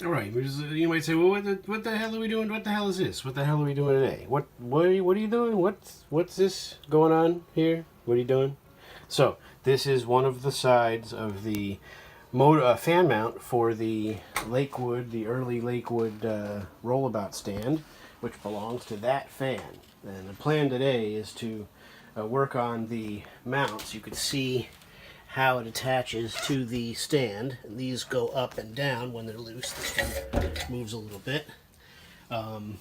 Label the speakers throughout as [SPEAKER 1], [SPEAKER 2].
[SPEAKER 1] All right, you might say, well, what the hell are we doing? What the hell is this? What the hell are we doing today? What are you doing? What's this going on here? What are you doing? So this is one of the sides of the fan mount for the Lakewood, the early Lakewood rollabout stand, which belongs to that fan. And the plan today is to work on the mounts. You can see how it attaches to the stand. And these go up and down when they're loose. This one moves a little bit. And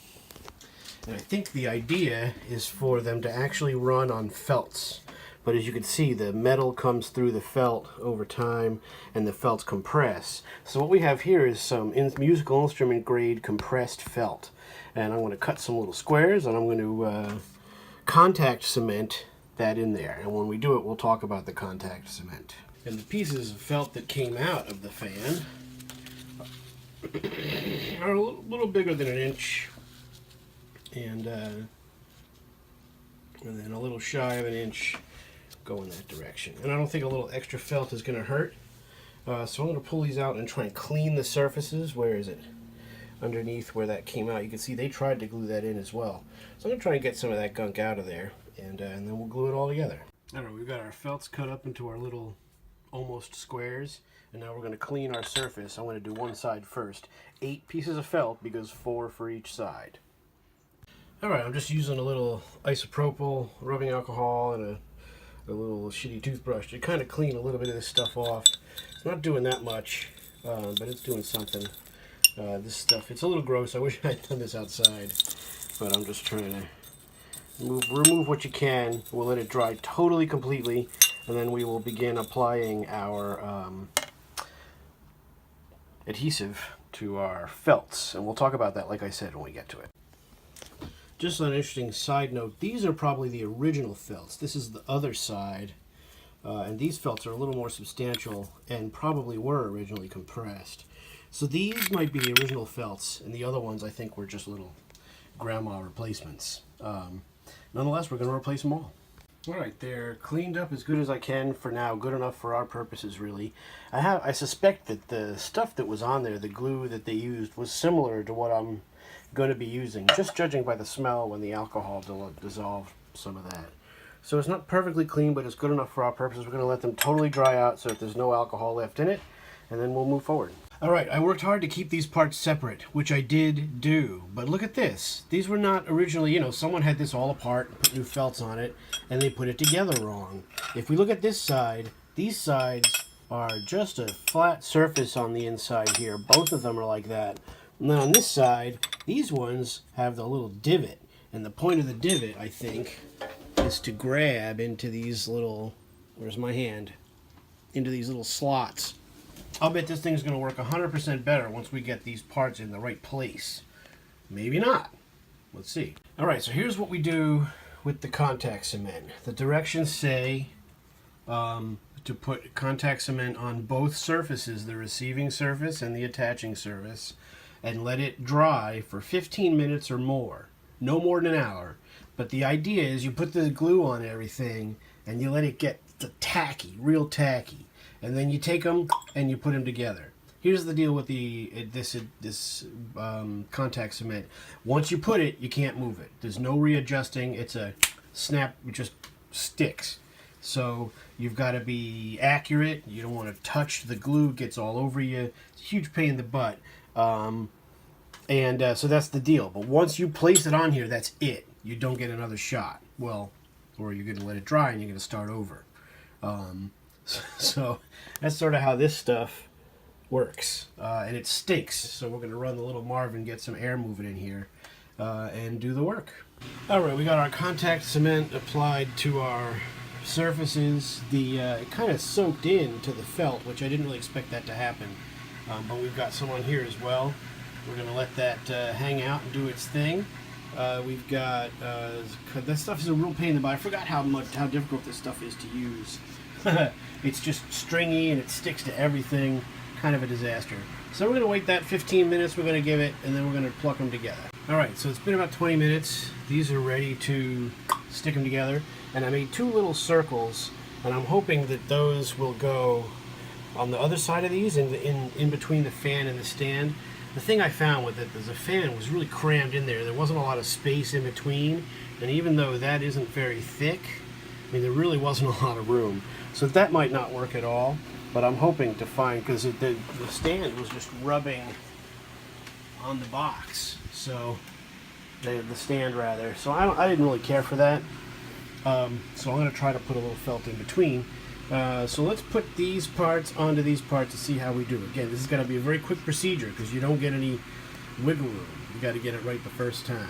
[SPEAKER 1] I think the idea is for them to actually run on felts. But as you can see, the metal comes through the felt over time, and the felts compress. So what we have here is some musical instrument grade compressed felt. And I'm going to cut some little squares, and I'm going to contact cement that in there. And when we do it, we'll talk about the contact cement. And the pieces of felt that came out of the fan are a little bigger than an inch, and then a little shy of an inch go in that direction. And I don't think a little extra felt is going to hurt. So I'm going to pull these out and try and clean the surfaces. Where is it? Underneath where that came out. You can see they tried to glue that in as well. So I'm going to try and get some of that gunk out of there, and then we'll glue it all together. Alright, we've got our felts cut up into our little almost squares, and now we're going to clean our surface. I'm going to do one side first. 8 pieces of felt because 4 for each side. Alright, I'm just using a little isopropyl rubbing alcohol and a little shitty toothbrush to kind of clean a little bit of this stuff off. It's not doing that much, but it's doing something. This stuff, it's a little gross. I wish I had done this outside, but I'm just trying to remove what you can. We'll let it dry totally completely, and then we will begin applying our adhesive to our felts, and we'll talk about that, like I said, when we get to it. Just an interesting side note, these are probably the original felts. This is the other side, and these felts are a little more substantial and probably were originally compressed. So these might be the original felts, and the other ones I think were just little grandma replacements. Nonetheless, we're going to replace them all. Alright, they're cleaned up as good as I can for now, good enough for our purposes really. I suspect that the stuff that was on there, the glue that they used, was similar to what I'm going to be using, just judging by the smell when the alcohol dissolved some of that. So it's not perfectly clean, but it's good enough for our purposes. We're going to let them totally dry out so that there's no alcohol left in it, and then we'll move forward. Alright, I worked hard to keep these parts separate, which I did do, but look at this. These were not originally, someone had this all apart, put new felts on it, and they put it together wrong. If we look at this side, these sides are just a flat surface on the inside here. Both of them are like that. And then on this side, these ones have the little divot, and the point of the divot, I think, is to grab into these little, where's my hand, into these little slots. I'll bet this thing's going to work 100% better once we get these parts in the right place. Maybe not. Let's see. Alright, so here's what we do with the contact cement. The directions say to put contact cement on both surfaces, the receiving surface and the attaching surface, and let it dry for 15 minutes or more. No more than an hour. But the idea is you put the glue on everything and you let it get tacky, real tacky. And then you take them and you put them together. Here's the deal with this contact cement. Once you put it, you can't move it. There's no readjusting. It's a snap. It just sticks. So you've got to be accurate. You don't want to touch the glue. It gets all over you. It's a huge pain in the butt. So that's the deal. But once you place it on here, that's it. You don't get another shot. Well, or you're going to let it dry and you're going to start over. So that's sort of how this stuff works. And it stinks. So we're going to run the little Marvin, get some air moving in here, and do the work. Alright, we got our contact cement applied to our surfaces. It kind of soaked in to the felt, which I didn't really expect that to happen. But we've got some on here as well. We're going to let that hang out and do its thing. We've got, that stuff is a real pain in the butt. I forgot how difficult this stuff is to use. It's just stringy and it sticks to everything. Kind of a disaster. So we're going to wait that 15 minutes. We're going to give it, and then we're going to pluck them together. Alright, so it's been about 20 minutes. These are ready to stick them together. And I made 2 little circles, and I'm hoping that those will go on the other side of these, in between the fan and the stand. the thing I found with it is the fan was really crammed in there. There wasn't a lot of space in between, and even though that isn't very thick, I mean, there really wasn't a lot of room. So that might not work at all, but I'm hoping to find, because the stand was just rubbing on the box, so the stand rather. So I didn't really care for that. So I'm going to try to put a little felt in between. So let's put these parts onto these parts to see how we do. Again, this is going to be a very quick procedure because you don't get any wiggle room. You got to get it right the first time.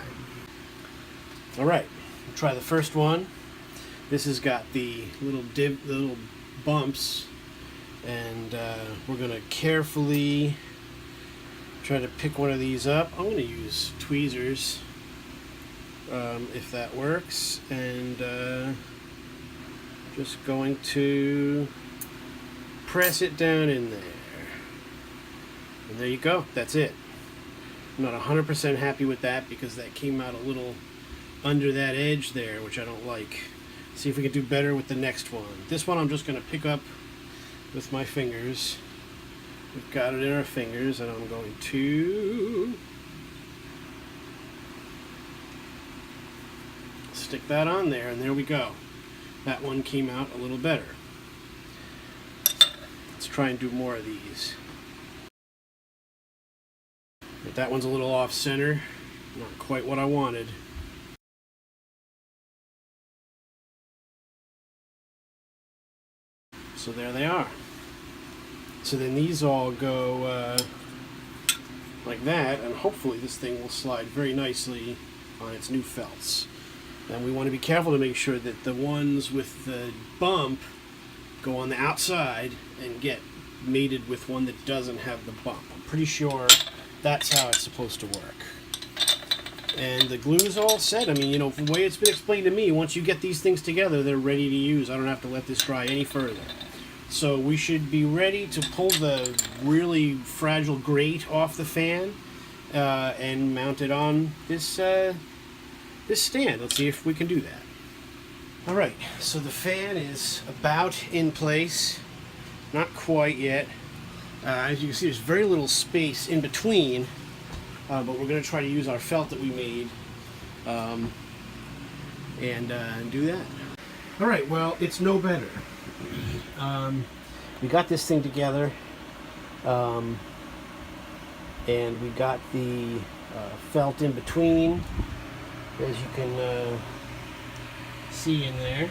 [SPEAKER 1] All right, we'll try the first one. This has got the little bumps, and we're going to carefully try to pick one of these up. I'm going to use tweezers if that works, and just going to press it down in there. And there you go. That's it. I'm not 100% happy with that because that came out a little under that edge there, which I don't like. See if we can do better with the next one. This one I'm just going to pick up with my fingers. We've got it in our fingers, and I'm going to stick that on there, and there we go. That one came out a little better. Let's try and do more of these. But that one's a little off center. Not quite what I wanted. So there they are. So then these all go like that, and hopefully this thing will slide very nicely on its new felts. And we want to be careful to make sure that the ones with the bump go on the outside and get mated with one that doesn't have the bump. I'm pretty sure that's how it's supposed to work. And the glue is all set. I mean, you know, from the way it's been explained to me, once you get these things together, they're ready to use. I don't have to let this dry any further. So we should be ready to pull the really fragile grate off the fan and mount it on this this stand. Let's see if we can do that. Alright, so the fan is about in place. Not quite yet. As you can see, there's very little space in between, but we're going to try to use our felt that we made and do that. Alright, well, it's no better. We got this thing together, and we got the felt in between, as you can see in there.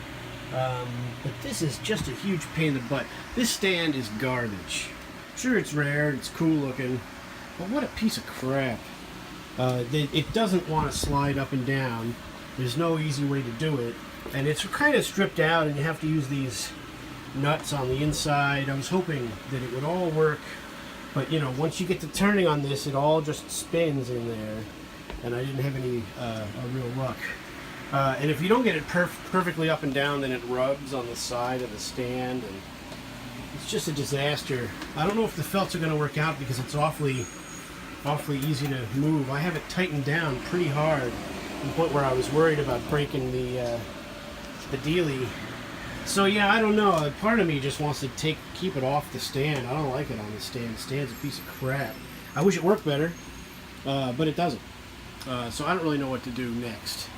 [SPEAKER 1] But this is just a huge pain in the butt. This stand is garbage. Sure, it's rare, it's cool looking, but what a piece of crap. It doesn't want to slide up and down. There's no easy way to do it, and it's kind of stripped out, and you have to use these nuts on the inside. I was hoping that it would all work, but you know, once you get to turning on this, it all just spins in there, and I didn't have any real luck. And if you don't get it perfectly up and down, then it rubs on the side of the stand, and it's just a disaster. I don't know if the felts are going to work out because it's awfully easy to move. I have it tightened down pretty hard to the point where I was worried about breaking the dealie. So yeah, I don't know. Part of me just wants to keep it off the stand. I don't like it on the stand. The stand's a piece of crap. I wish it worked better, but it doesn't. So I don't really know what to do next.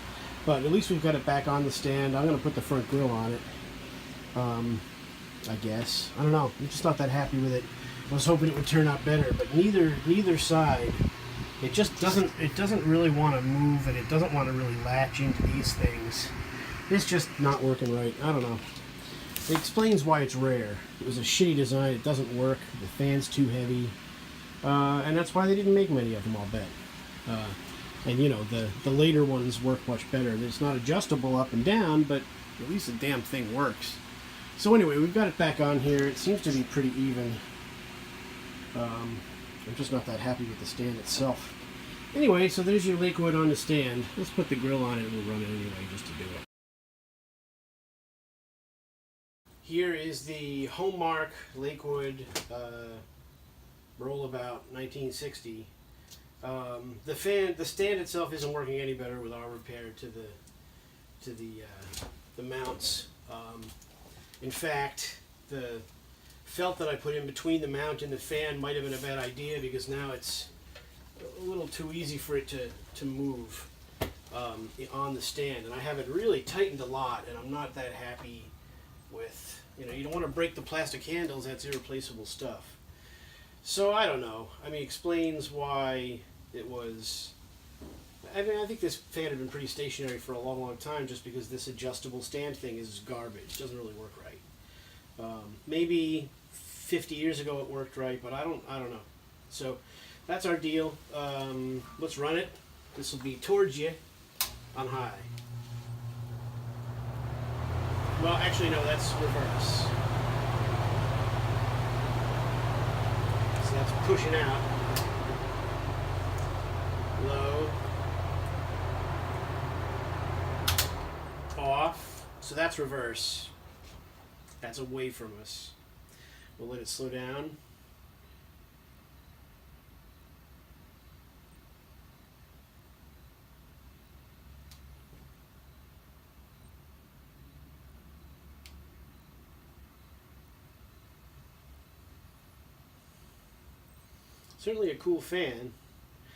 [SPEAKER 1] But at least we've got it back on the stand. I'm going to put the front grille on it, I guess. I don't know. I'm just not that happy with it. I was hoping it would turn out better, but neither side. It just doesn't. It doesn't really want to move, and it doesn't want to really latch into these things. It's just not working right. I don't know. It explains why it's rare. It was a shitty design. It doesn't work. The fan's too heavy, and that's why they didn't make many of them, I'll bet. And you know, the later ones work much better. It's not adjustable up and down, but at least the damn thing works. So anyway, we've got it back on here. It seems to be pretty even. I'm just not that happy with the stand itself. Anyway, so there's your Lakewood on the stand. Let's put the grill on it and we'll run it anyway just to do it. Here is the Homemark Lakewood Rollabout 1960. The stand itself isn't working any better with our repair to the mounts. In fact, the felt that I put in between the mount and the fan might have been a bad idea because now it's a little too easy for it to move on the stand, and I have it really tightened a lot, and I'm not that happy with, you know, you don't want to break the plastic handles, that's irreplaceable stuff. So I don't know. I mean, explains why it was. I mean, I think this fan had been pretty stationary for a long, long time, just because this adjustable stand thing is garbage. It doesn't really work right. Maybe 50 years ago it worked right, but I don't know. So that's our deal. Let's run it. This will be towards you on high. Well, actually, no, that's reverse. So that's pushing out. Low. Off. So that's reverse. That's away from us. We'll let it slow down. Certainly a cool fan.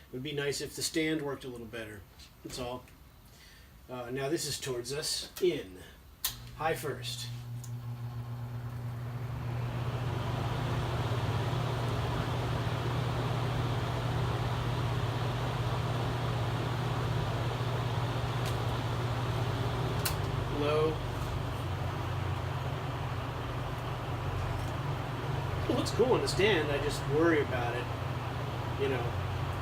[SPEAKER 1] It would be nice if the stand worked a little better. That's all. Now this is towards us. In. High first. Low. It looks cool on the stand, I just worry about it. You know,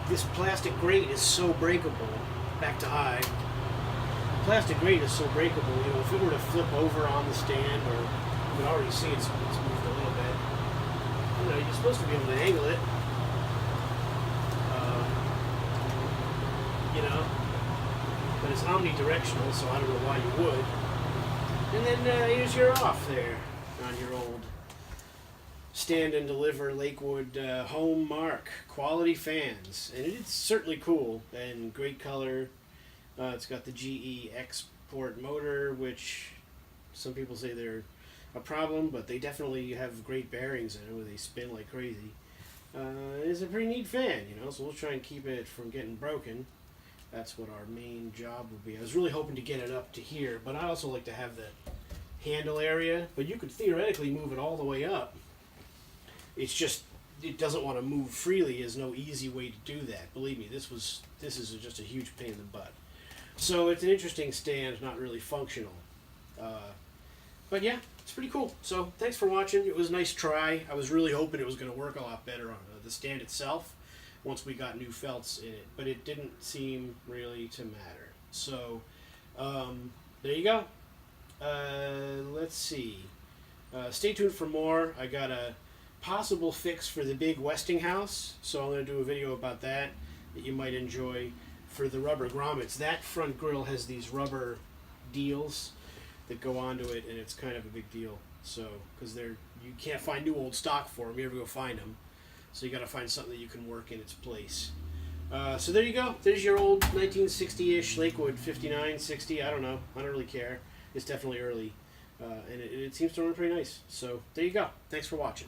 [SPEAKER 1] this plastic grate is so breakable. Back to high. Plastic grate is so breakable, you know, if it were to flip over on the stand, or you can already see it's moved a little bit. You know, you're supposed to be able to angle it. You know, but it's omnidirectional, so I don't know why you would. And then here's your off there on your old Stand and Deliver Lakewood home mark. Quality fans. And it's certainly cool and great color. It's got the GE export motor, which some people say they're a problem, but they definitely have great bearings in it where they spin like crazy. It's a pretty neat fan, you know, so we'll try and keep it from getting broken. That's what our main job will be. I was really hoping to get it up to here, but I also like to have the handle area, but you could theoretically move it all the way up. It's just, it doesn't want to move freely. There's no easy way to do that. Believe me, this is just a huge pain in the butt. So it's an interesting stand, not really functional. But yeah, it's pretty cool. So thanks for watching. It was a nice try. I was really hoping it was going to work a lot better on the stand itself once we got new felts in it. But it didn't seem really to matter. So there you go. Let's see. Stay tuned for more. I got a possible fix for the big Westinghouse. So I'm going to do a video about that you might enjoy. For the rubber grommets, that front grill has these rubber deals that go onto it, and it's kind of a big deal. So, because you can't find new old stock for them, you ever go find them. So you got to find something that you can work in its place. So there you go. There's your old 1960-ish Lakewood 59, 60. I don't know. I don't really care. It's definitely early, and it seems to run pretty nice. So there you go. Thanks for watching.